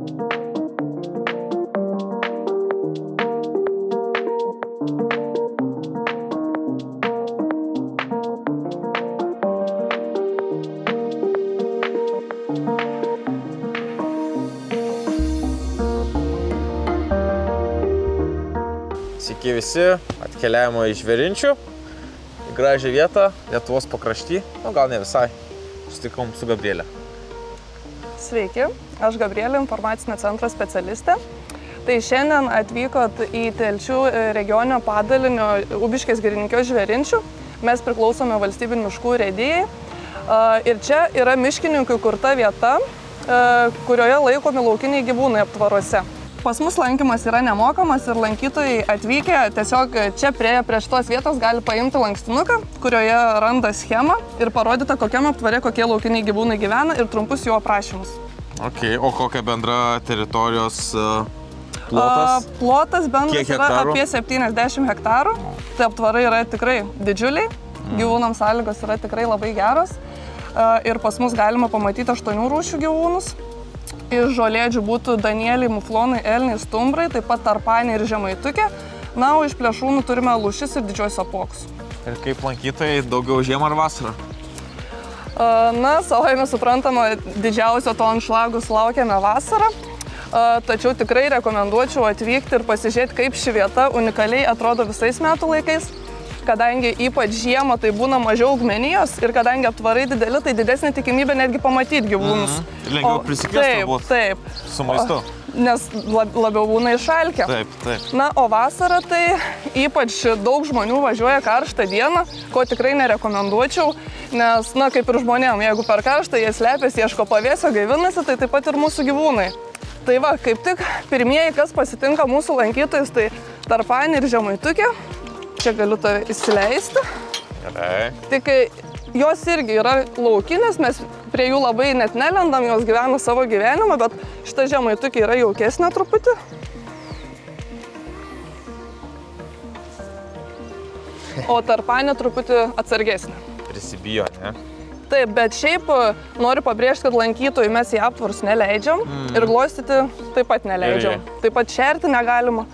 Sveiki visi, atkeliavimo iš Žvėrinčių, į gražią vietą, Lietuvos pakrašty, gal ne visai, susitikom su Gabrielė. Sveiki, aš Gabrielė, informacinio centro specialistė. Tai šiandien atvykot į Telšių regioninio padalinio Ubiškės girininkijos Žvėrinčių. Mes priklausome valstybinių miškų urėdijai. Ir čia yra miškininkų įkurta vieta, kurioje laikomi laukiniai gyvūnai aptvaruose. Pas mus lankymas yra nemokamas ir lankytojai atvykę tiesiog čia prie šitos vietos gali paimti lankstinuką, kurioje randa schemą ir parodyta, kokiam aptvare kokie laukiniai gyvūnai gyvena ir trumpus jų aprašymus. O kokia bendra teritorijos plotas? Plotas bendras yra apie 70 hektarų. Tai aptvarai yra tikrai didžiuliai, gyvūnams sąlygos yra tikrai labai geros. Ir pas mus galima pamatyti 8 rūšių gyvūnus. Iš žolėdžių būtų danieliai, muflonai, elniai, stumbrai, taip pat tarpaniai ir žemaitukė. Na, o iš plėšrūnų turime lūšis ir didžiuosius apuokus. Ir kaip lankytojai, daugiau žiemą ar vasarą? Na, savaime suprantama, didžiausio to anšlagus laukiame vasarą. Tačiau tikrai rekomenduočiau atvykti ir pasižiūrėti, kaip ši vieta unikaliai atrodo visais metų laikais. Kadangi ypač žiemą tai būna mažiau augmenijos ir kadangi aptvarai dideli, tai didesnė tikimybė netgi pamatyti gyvūnus. Lengviau prisikviesti turbūt. Taip. Su maistu. Nes labiau būna išalkę. Taip. Na, o vasarą tai ypač daug žmonių važiuoja karštą dieną, ko tikrai nerekomenduočiau, nes, na, kaip ir žmonėm, jeigu per karštą jie slepiasi, ieško pavėsio, gaivinasi, tai taip pat ir mūsų gyvūnai. Tai va, kaip tik pirmieji, kas pasitinka mūsų lankytojus, tai tarpanė ir žemaitukė. Čia galiu tave įsileisti. Gerai. Tik jos irgi yra laukinės, mes prie jų labai net nelendam, jos gyvena savo gyvenimą, bet šita žemaitukė yra jaukesnė truputį. O tarpanė truputį atsargesnė. Prisibijo, ne? Taip, bet šiaip noriu pabrėžti, kad lankytojai mes į aptvarus neleidžiam ir glostyti taip pat neleidžiam. Taip pat šerti negalima.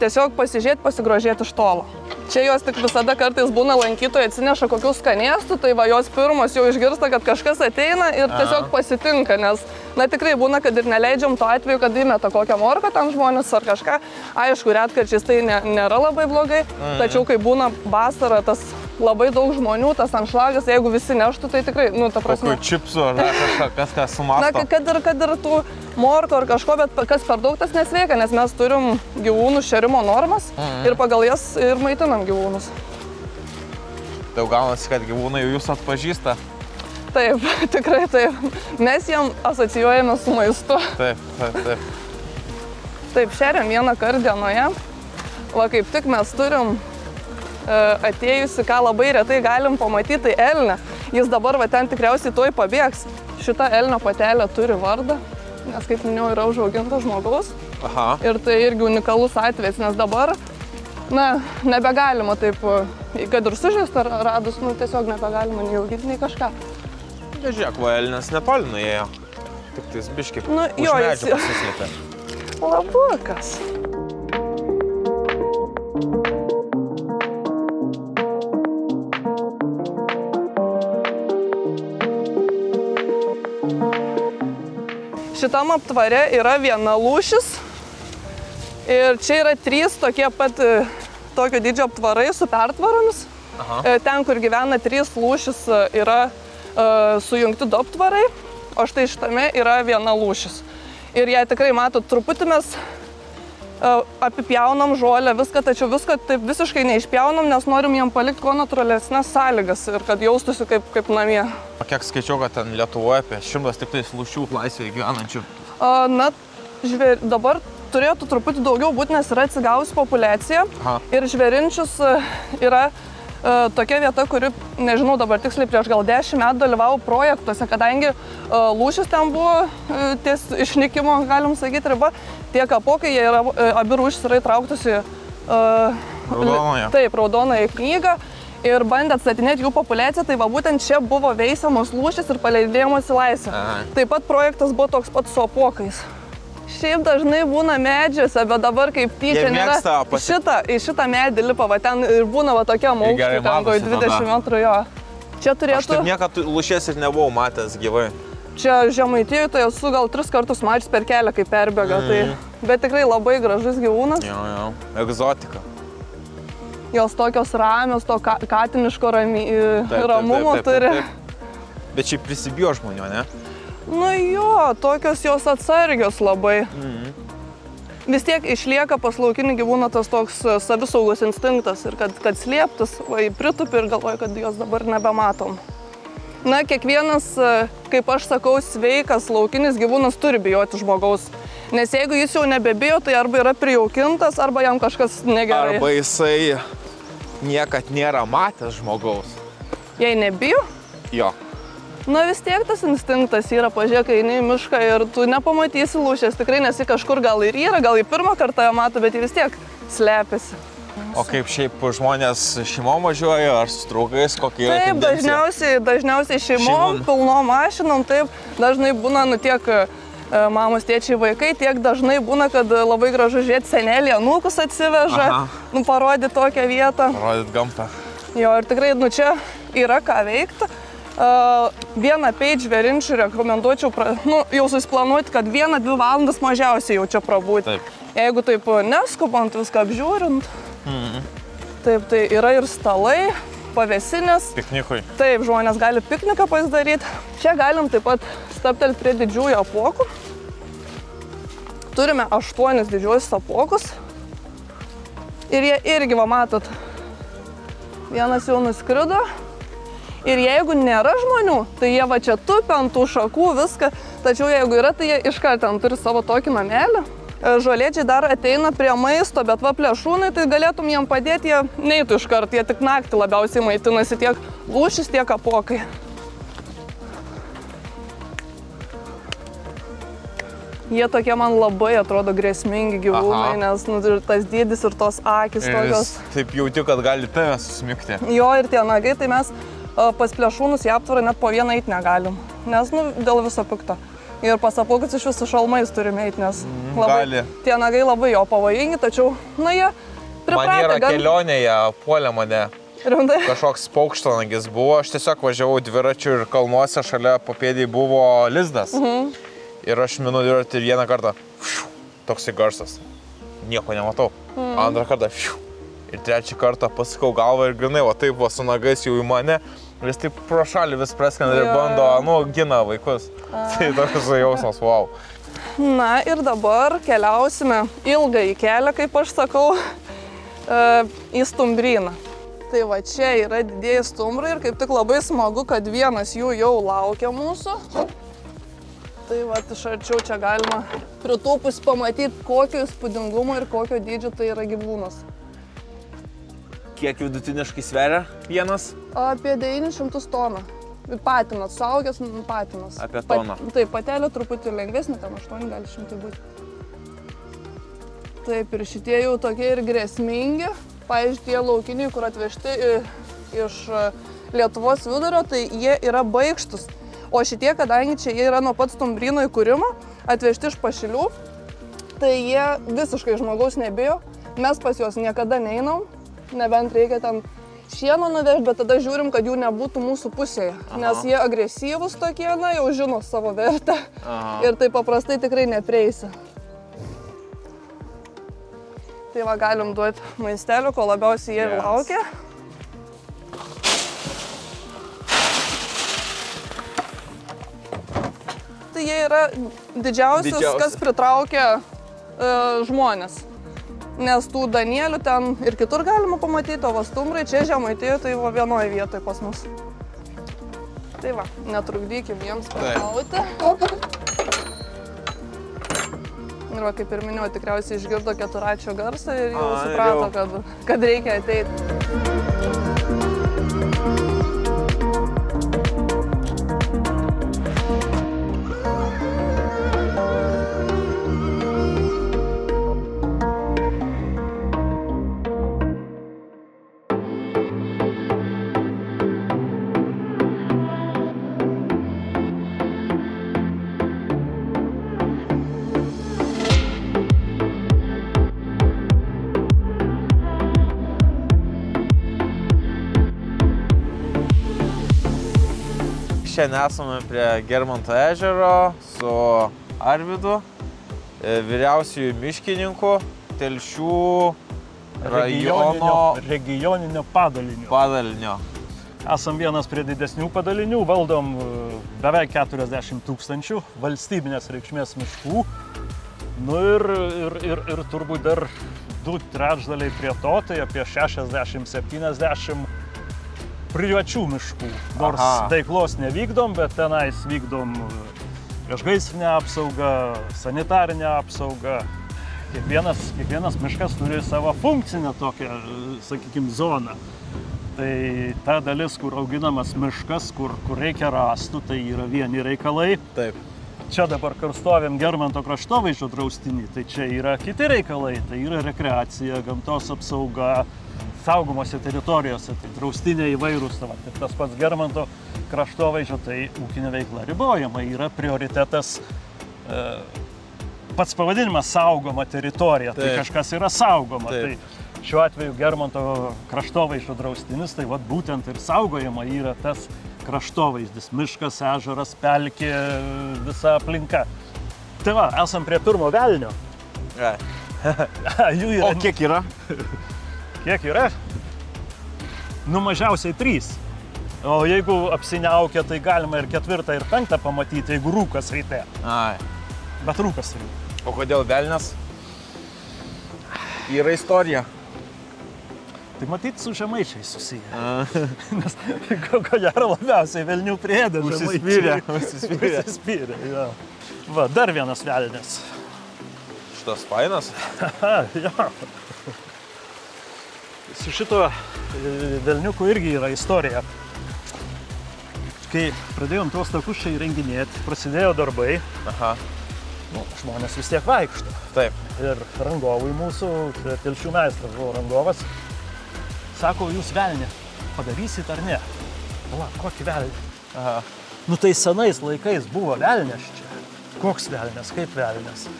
Tiesiog pasižiūrėti, pasigrožėti iš tolo. Čia jos tik visada kartais būna lankytojai atsineša kokių skanėstų, tai va jos pirmos jau išgirsta, kad kažkas ateina ir tiesiog pasitinka, nes, na, tikrai būna, kad ir neleidžiam to atveju, kad įmeta kokią morką tam žmonės ar kažką. Aišku, retkarčiais tai nėra labai blogai, tačiau kai būna vasara, tas labai daug žmonių, tas anšlagas, jeigu visi neštų, tai tikrai, nu, ta prasme... Kokių čipsų ar kažkas, kas sumasto? Na, kad ir tų morkų ar kažko, bet kas per daug tas nesveika, nes mes turim gyvūnų šerimo normas ir pagal jas ir maitinam gyvūnus. Tai gaunasi, kad gyvūnai jūs atpažįsta? Taip, tikrai taip. Mes jiem asocijuojame su maistu. Taip. Taip, šeriam vieną kartą dienoje. Va, kaip tik mes turim atėjusi, ką labai retai galim pamatyti, tai elnę. Jis dabar va ten tikriausiai tuoj pabėgs. Šita elnio patelė turi vardą, nes kaip minėjau, yra užauginta žmogaus. Aha. Ir tai irgi unikalus atvejis, nes dabar, na, nebegalima taip, kad ir sužeistą radus, nu, tiesiog nebegalima nei auginti, nei kažką. Žiūrėk, va, elnės netoli nuėjo. Tik tais biškį už medžių pasislėpė. Labukas. Šitam aptvare yra viena lūšis ir čia yra 3 tokie pat tokio dydžio aptvarai su pertvaromis. Ten, kur gyvena 3 lūšis, yra sujungti 2 aptvarai, o štai šitame yra viena lūšis. Ir jei tikrai matot, truputį mes apipjaunam žolę, viską, tačiau viską taip visiškai neišpjaunam, nes norim jiem palikti kuo natūralesnes sąlygas ir kad jaustųsi kaip namie. Kiek skaičiau, kad ten Lietuvoje apie 100 tik tais lūšių laisvėje gyvenančių? Na, dabar turėtų truputį daugiau būti, nes yra atsigavusi populiacija. Ir Žvėrinčius yra tokia vieta, kuri, nežinau, dabar tiksliai prieš gal 10 metų dalyvavo projektuose, kadangi lūšis ten buvo ties išnykimo, galim sakyti, riba. Tiek apuokai, jie yra, abi rūšys yra įtrauktos į raudonąją. Taip, raudonąją knygą. ir bandė atstatinėti jų populiaciją, tai va būtent čia buvo veisiamos lūšys ir paleidėjamos į laisvę. Taip pat projektas buvo toks pat su apuokais. Šiaip dažnai būna medžiuose, bet dabar kaip tyčia nėra. Į šitą medį lipa, va ten ir būna va tokiam aukštį, ten 20 metrų jo. Čia turėtų... Aš taip niekad lūšies ir nebuvau matęs gyvai. Čia Žemaitijoje tai esu gal 3 kartus mačius per kelią, kai perbėga, tai... Bet tikrai labai gražus gyvūnas. Jo, egzotika. Jos tokios ramios, to katiniško ramumo turi. Bet šiaip prisibijo žmonių, ne? Nu jo, tokios jos atsargios labai. Vis tiek išlieka pas laukinį gyvūną tas toks savisaugos instinktas ir kad slėptis, pritupi ir galvoju, kad jos dabar nebematom. Na, kiekvienas, kaip aš sakau, sveikas laukinis gyvūnas turi bijoti žmogaus. Nes jeigu jis jau nebebijo, tai arba yra prijaukintas, arba jam kažkas negerai. Arba jisai niekad nėra matęs žmogaus. Jei nebijo? Jo. Na vis tiek tas instinktas yra, pažiūrėk, kai eini į mišką ir tu nepamatysi lūšės, tikrai nesi kažkur gal ir yra, gal į pirmą kartą ją mato, bet jį vis tiek slepiasi. O kaip šiaip žmonės šeimom važiuoja, ar su draugais, kokia yra tendencija? Taip, dažniausiai šeimom, pilnom mašinom, taip, dažnai būna, nu tiek mamos, tėčiai, vaikai, tiek dažnai būna, kad labai gražu žiūrėti, senelį anūkus atsiveža, nu parodyti tokią vietą. Parodyti gamtą. Jo, ir tikrai, nu čia yra ką veikti. Vieną page žvėrinčių rekomenduočiau, jau susiplanuoti, kad 1-2 valandas mažiausiai jau čia prabūti. Jeigu taip neskubant, viską apžiūrint. Taip, tai yra ir stalai, pavėsinės. Piknikui. Taip, žmonės gali pikniką pasidaryti. Čia galim taip pat stabtelti prie didžiųjų apuokų. Turime 8 didžiuosius apuokus. Ir jie irgi, va matot, vienas jau nuskrido. Ir jeigu nėra žmonių, tai jie va čia tupi ant tų šakų, viską. Tačiau jeigu yra, tai jie iškart ten turi savo tokį namelį. Žolėdžiai dar ateina prie maisto, bet va plėšrūnai, tai galėtum jiem padėti, jie neitų iškart, jie tik naktį labiausiai maitinasi tiek lūšis, tiek apuokai. Jie tokie man labai atrodo grėsmingi gyvūnai, nes nu, tas dydis ir tos akis tokios. Taip jauti, kad gali tave susmigti. Jo, ir tie nagai, tai mes pas plėšrūnus į aptvarą net po vieną eiti negalim, nes nu, dėl viso pikto. Ir pas apuokus iš visų šalmais turime eiti, nes labai, tie nagai labai jo pavojingi, tačiau, na jie pripratę. Man yra kelionėje, puolė mane. Rimtai? Kažkoks paukštvanagis buvo, aš tiesiog važiavau dviračiu ir kalnuose šalia papėdėj buvo lizdas. Ir aš minu dviratį ir vieną kartą, toksai garsas, nieko nematau. Antrą kartą, ir trečią kartą pasukau galvą ir grinai, o taip va su nagais jau į mane. Vis taip pro šalį vis praskrenda ir bando, nu, gina vaikus. Tai toks jausmas, wow. Na ir dabar keliausime ilgą į kelią, kaip aš sakau, į stumbryną. Tai va čia yra didieji stumbrai ir kaip tik labai smagu, kad vienas jų jau laukia mūsų. Tai va iš arčiau čia galima pritūpus pamatyti, kokio įspūdingumo ir kokio dydžio tai yra gyvūnas. Kiek vidutiniškai sveria vienas? Apie 900 tonų. Patinas, suaugęs patinas. Apie toną. Taip, patelė truputį lengvesnė, ten 8 gali 100 būti. Taip, ir šitie jau tokie ir grėsmingi. Pavyzdžiui, tie laukiniai, kur atvežti iš Lietuvos vidurio, tai jie yra baikštus. O šitie, kadangi čia jie yra nuo pat stumbryno įkūrimo, atvežti iš Pašilių, tai jie visiškai žmogaus nebijo. Mes pas juos niekada neinam. Nebent reikia ten šieno nuvežti, bet tada žiūrim, kad jų nebūtų mūsų pusėje. Nes jie agresyvūs tokie, na, jau žino savo vertę. Ir tai paprastai tikrai neprieisi. Tai va, galim duoti maistelių, ko labiausiai jie laukia. Tai jie yra didžiausias, kas pritraukia žmonės. Nes tų danielių ten ir kitur galima pamatyti, o va stumbrai čia Žemaitijoje, tai va vienoje vietoje pas mus. Tai va, netrukdykim jiems pakauti. Ir va, kaip ir minėjau, tikriausiai išgirdo keturračio garsą ir jau suprato, kad reikia ateiti. šiandien esame prie Germanto ežero su Arvydu, vyriausiųjų miškininku, Telšių regioninio padalinio. Esam vienas prie didesnių padalinių, valdom beveik 40 000 valstybinės reikšmės miškų. Nu ir turbūt dar 2/3 prie to, tai apie 60-70 privačių miškų. Nors veiklos nevykdom, bet tenais vykdom priešgaisrinę apsaugą, sanitarinę apsaugą. Kiekvienas miškas turi savo funkcinę tokią, sakykime, zoną. Tai ta dalis, kur auginamas miškas, kur reikia rąstų, tai yra vieni reikalai. Taip. Čia dabar stovim Germanto kraštovaizdžio draustinį, tai čia yra kiti reikalai. Tai yra rekreacija, gamtos apsauga, saugomose teritorijose, tai draustiniai įvairūs. Tai tas pats Germanto kraštovaizdžio, tai ūkinė veikla ribojama, yra prioritetas. Pats pavadinimas saugoma teritorija, tai kažkas yra saugoma. Tai šiuo atveju Germanto kraštovaizdžio draustinis, tai vat būtent ir saugojama yra tas kraštovaizdis, miškas, ežeras, pelkė, visa aplinka. Tai va, esam prie pirmo velnio. O kiek yra? Kiek yra? Nu, mažiausiai 3. O jeigu apsiniaukia, tai galima ir 4 ir 5 pamatyti, jeigu rūkas ryte. Bet rūkas ryte. O kodėl velnias? Yra istorija. Tai matyt, su žemaičiais susiję. Nes ko gero labiausiai velnių priėdė žemaičiai. Užsispyrė, jo. Va, dar vienas velnis. Šitas fainas? Jo. Su šito velniuku irgi yra istorija. Kai pradėjom tuos takus čia įrenginėti, prasidėjo darbai. Nu, žmonės vis tiek vaikšto. Taip. Ir rangovui mūsų, Telšių meistras buvo rangovas, sako, jūs velnį padarysit ar ne? Va, kokį velnį? Nu tai senais laikais buvo velnės čia. Koks velnės, kaip velnės?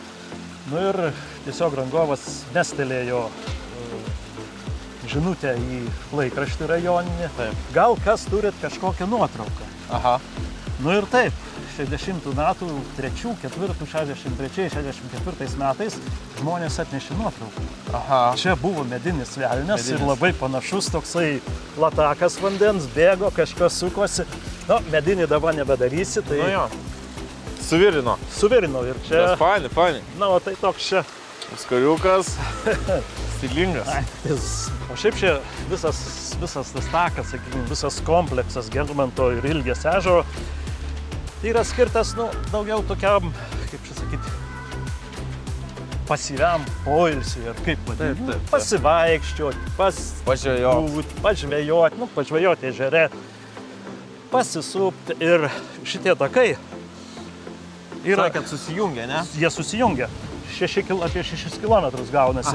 Nu ir tiesiog rangovas mestelėjo žinutę į laikraštį rajoninį. Taip. Gal kas turit kažkokią nuotrauką? Nu ir taip, 60 metų, 3, 4, 63, 64 metais žmonės atnešė nuotrauką. Čia buvo medinis velnias ir labai panašus toksai latakas vandens, bėgo, kažkas sukosi. Nu, medinį dabar nebedarysi, tai... Nu jo. Suvirino. Suvirino ir čia... Fani. Na, o tai toks čia... Skariukas. Stilingas. O šiaip čia visas tas takas, sakykime, visas kompleksas Germanto ir Ilgės ežero yra skirtas, nu, daugiau tokiam, kaip čia sakyti, pasyviam poilsiui, ar kaip vadinti, pasivaikščioti, pažvejoti, nu, pažvejoti ežere, pasisupti ir šitie takai yra... Sakėt, susijungia, ne? Jie susijungia. Apie 6 kilometrus gaunasi.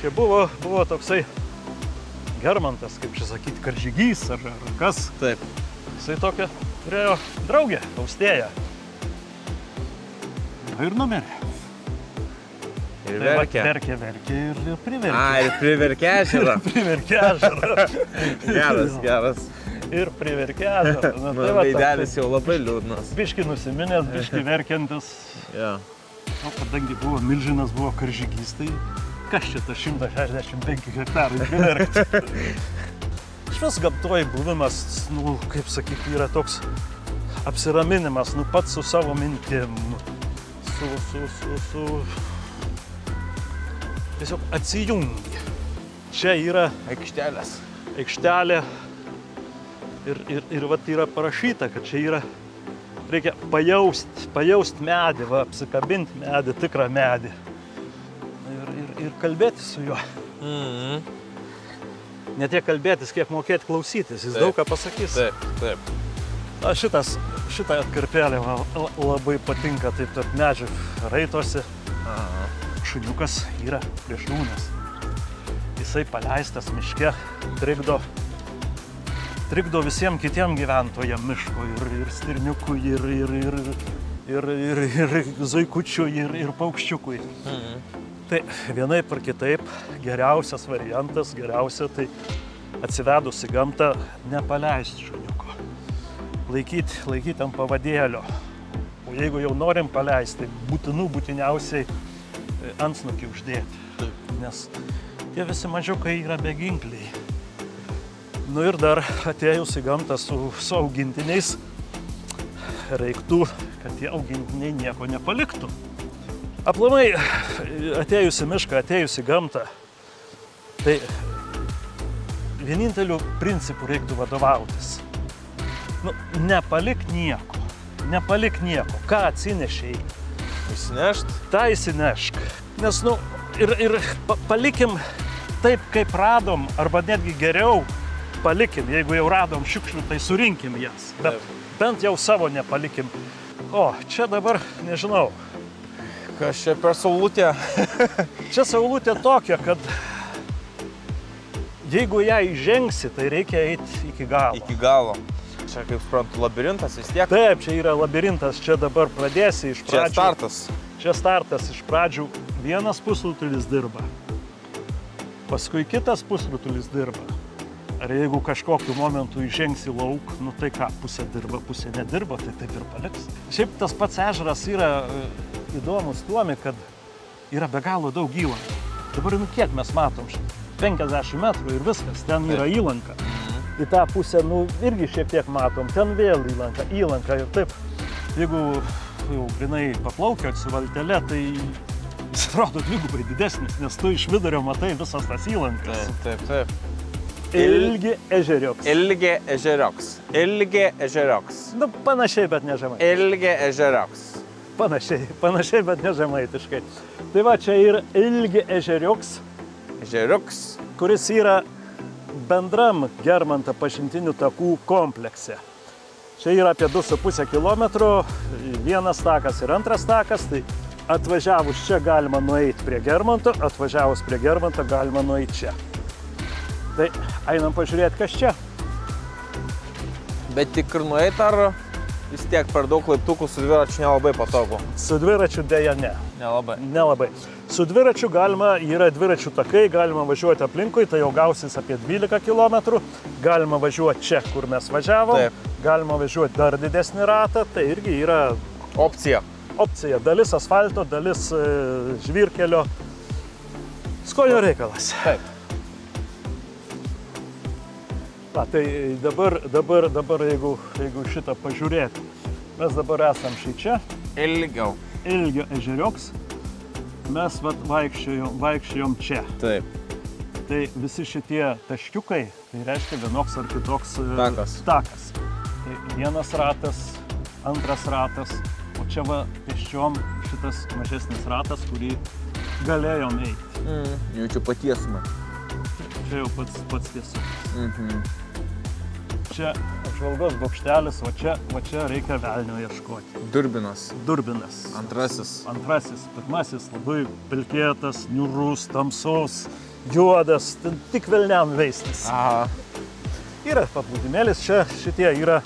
Čia buvo toksai Germantas, kaip čia sakyti, karžygys ar kas. Taip. Jisai tokia turėjo draugę, Austėją. Ir numirė. Ir verkė. Verkė ir priverkė. Ir priverkė ežerą. Priverkė ežerą. Geras. Ir priverkė ežerą. Veidelis jau labai liūdnas. Biški nusiminęs, biški verkiantis. O kadangi buvo milžinas, buvo karžygys, tai kas čia ta 165 hektarai priverkti? Švis gamtoj buvimas, nu, kaip sakyti, yra toks apsiraminimas, nu, pats su savo mintim, tiesiog atsijungi. Čia yra aikštelė ir vat yra parašyta, kad čia yra, reikia pajaust medį, va, apsikabinti medį, tikrą medį. Ir kalbėti su juo. Ne tiek kalbėtis, kiek mokėti klausytis, jis daug ką pasakys. Taip. Šitą atkarpėlę labai patinka, taip tarp medžių raitosi. Šuniukas yra plėšrūnas. Jisai paleistas miške, trikdo visiems kitiem gyventojam miško, ir stirniukui, ir zuikučiui, ir paukščiukui. Tai vienaip ar kitaip geriausias variantas, tai atsivedus į gamtą nepaleisti šuniuko. laikyti ant pavadėlio. O jeigu jau norim paleisti, būtiniausiai antsnukį uždėti. Nes tie visi mažiukai yra beginkliai. Nu ir dar atėjus į gamtą su augintiniais, reiktų, kad tie augintiniai nieko nepaliktų. Aplamai, atėjus į mišką, atėjus į gamtą, tai vieninteliu principu reiktų vadovautis. Nu, nepalik nieko. Ką atsinešėjai? Įsinešt? Ta įsinešk. Nes, nu, ir palikim taip, kaip radom, arba netgi geriau palikim. Jeigu jau radom šiukšlių, tai surinkim jas. Bet bent jau savo nepalikim. O, čia dabar, nežinau. Kas čia per saulutė? Čia saulutė tokia, kad jeigu ją įžengsi, tai reikia eiti iki galo. Iki galo. Čia, kaip suprantu, labirintas vis tiek. Taip, čia yra labirintas, čia dabar pradėsi iš pradžių. Čia startas. Čia startas iš pradžių. Vienas pusrutulis dirba, paskui kitas pusrutulis dirba. Ar jeigu kažkokiu momentu įžengsi lauk, nu tai ką, pusė dirba, pusė nedirba, tai taip ir paliks. Šiaip tas pats ežeras yra įdomus tuomi, kad yra be galo daug įlankų. Dabar, nu kiek mes matom, 50 metrų ir viskas, ten yra įlanka. Į tą pusę, nu, irgi šiek tiek matom, ten vėl įlanka ir taip. Jeigu jau grinai paplaukiat su valtele, tai jis atrodo dvigubai didesnis, nes tu iš vidurio matai visas tas įlankas. Taip. Ilgi ežerioks. Ilgi ežerioks. Nu, panašiai, bet ne žemai. Ilgi ežerioks. Panašiai, bet ne žemaitiškai. Tai va, čia yra ilgi ežerioks. Ežeriuks. Kuris yra bendram Germanto pažintinių takų komplekse. Čia yra apie 2,5 km, vienas takas ir antras takas, tai atvažiavus čia galima nueiti prie Germanto, atvažiavus prie Germanto galima nueiti čia. Tai einam pažiūrėti, kas čia. Bet tik ir nueit, ar vis tiek per daug laiptukų su dviračiu nelabai patogu? Su dviračiu dėja ne. Nelabai. Su dviračiu yra dviračių takai, galima važiuoti aplinkui, tai jau gausis apie 12 km. Galima važiuoti čia, kur mes važiavom. Taip. Galima važiuoti dar didesnį ratą, tai irgi yra opcija. Dalis asfalto, dalis žvyrkelio. Skonio reikalas. Taip. Na, tai dabar jeigu šitą pažiūrėti, mes dabar esam čia. Ilgio ežerioks. Mes vaikščiojom čia. Taip. Tai visi šitie taškiukai, tai reiškia vienoks ar kitoks takas. Tai vienas ratas, antras ratas, o čia va pėsčiom šitas mažesnis ratas, kurį galėjom eiti. Jaučiu patiesumą. Čia jau pats tiesumas. Čia apžvalgos bokštelis, o čia reikia velnio ieškoti. Durbinas. Antrasis. Pirmasis labai pilkėtas, niūrus, tamsus, juodas, tik velniam veistis. Aha. Yra paplūdimėlis, čia šitie yra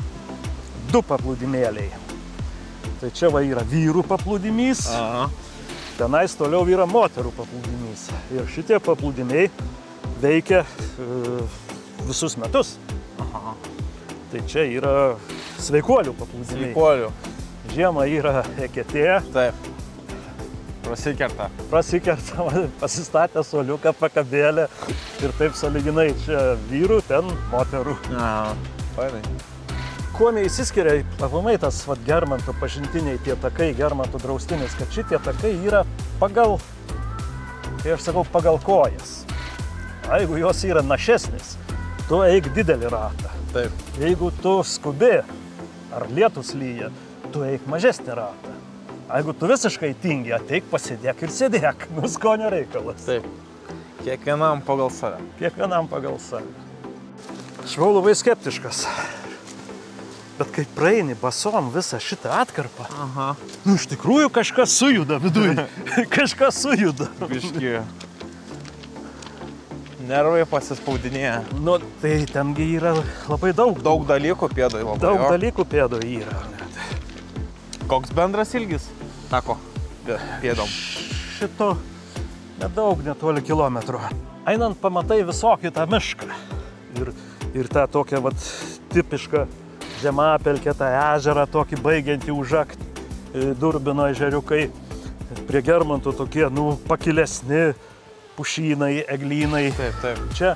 2 paplūdimėliai. Tai čia va yra vyrų paplūdimys, tenais toliau yra moterų paplūdimys. Ir šitie paplūdimiai veikia visus metus. Tai čia yra sveikuolių paplūdimiai. Žiemą yra eketė. Taip. Prasikerta, pasistatė suoliuką, pakabėlę ir taip sąlyginai čia vyrų, ten moterų. Fainai. Kuo neįsiskiria aplamai tas Germanto pažintiniai tie takai, Germanto draustinis, kad šitie takai yra pagal, kai aš sakau, pagal kojas. Jeigu jos yra našesnis, tu eik didelį ratą. Taip. Jeigu tu skubi ar lietus lyja, tu eik mažesnį ratą. Jeigu tu visiškai tingi, ateik, pasėdėk ir sėdėk. Nu, skonio reikalas. Taip. Kiekvienam pagal save. Aš buvau labai skeptiškas. Bet kai praeini basom visą šitą atkarpą, nu, iš tikrųjų kažkas sujuda viduj. Kažkas sujuda. Biški. Nervai pasispaudinėja. Nu, tai tengi yra labai daug. Daug dalykų pėdoj labai. Daug dalykų pėdoj yra. Koks bendras ilgis? Tako, pėdom. Šito nedaug, netoli kilometro. Einant pamatai visokį tą mišką. Ir tą tokią vat tipišką Žemapelkę, tą ežerą tokį baigiantį užakt, Durbino ežeriukai. Prie Germanto tokie, pakilesni pušynai, eglynai. Taip, taip. Čia,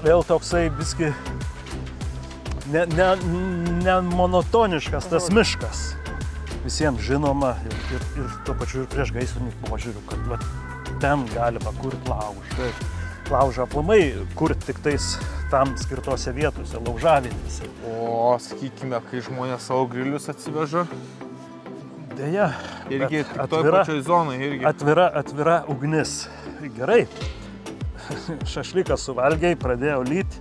vėl toksai biski ne monotoniškas tas miškas. Visiems žinoma ir tuo pačiu ir prieš gaisrinį požiūriu, kad ten galima kurti laužą. Laužą aplamai kurti tik tais tam skirtose vietose, laužavietėse. O, sakykime, kai žmonės savo grilius atsiveža. Deja, irgi toj pačioj zonai irgi. Atvira ugnis. Gerai. Šašlyką suvalgiai, pradėjo lyti.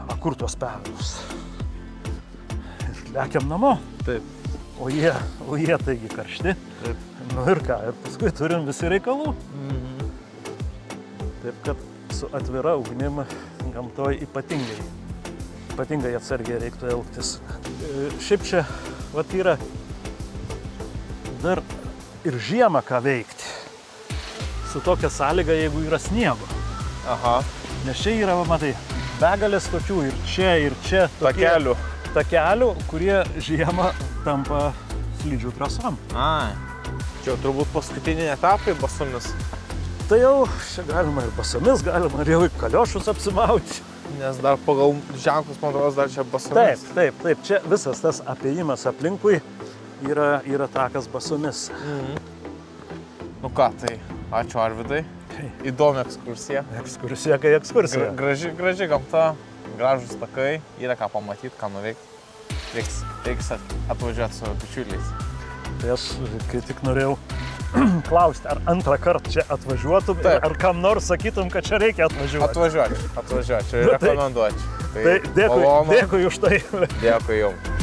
A kur tos perus? Ir lekiam namo. Taip. O jie taigi karšti. Taip. Ir ką, ir paskui turim visi reikalų. Taip kad su atvira ugnim gamtoj ypatingai atsargiai reiktų elgtis. Šiaip čia yra dar ir žiemą ką veikti. Su tokia sąlyga, jeigu yra sniego. Aha. Nes čia yra, matai, begalės tokių ir čia takelių, kurie žiemą tampa slidžių trasom. Ai. Čia turbūt paskutiniai etapai basomis. Tai jau čia galima ir basomis, galima ir jau į kaliošus apsimauti. Nes dar pagal ženklus, man atrodo, dar čia basomis. Taip. Čia visas tas apėjimas aplinkui yra takas basomis. Nu ką, tai ačiū Arvidai. Įdomi ekskursija. Ekskursija kai ekskursija. Graži gamta, gražus takai, yra ką pamatyti, ką nuveikti. Reiks atvažiuoti su bičiuliais. Tai aš kai tik norėjau klausti, ar antrą kartą čia atvažiuotum, ar kam nors sakytum, kad čia reikia atvažiuoti. Atvažiuoti, čia rekomenduočiau. Tai dėkui už tai. Dėkui jums.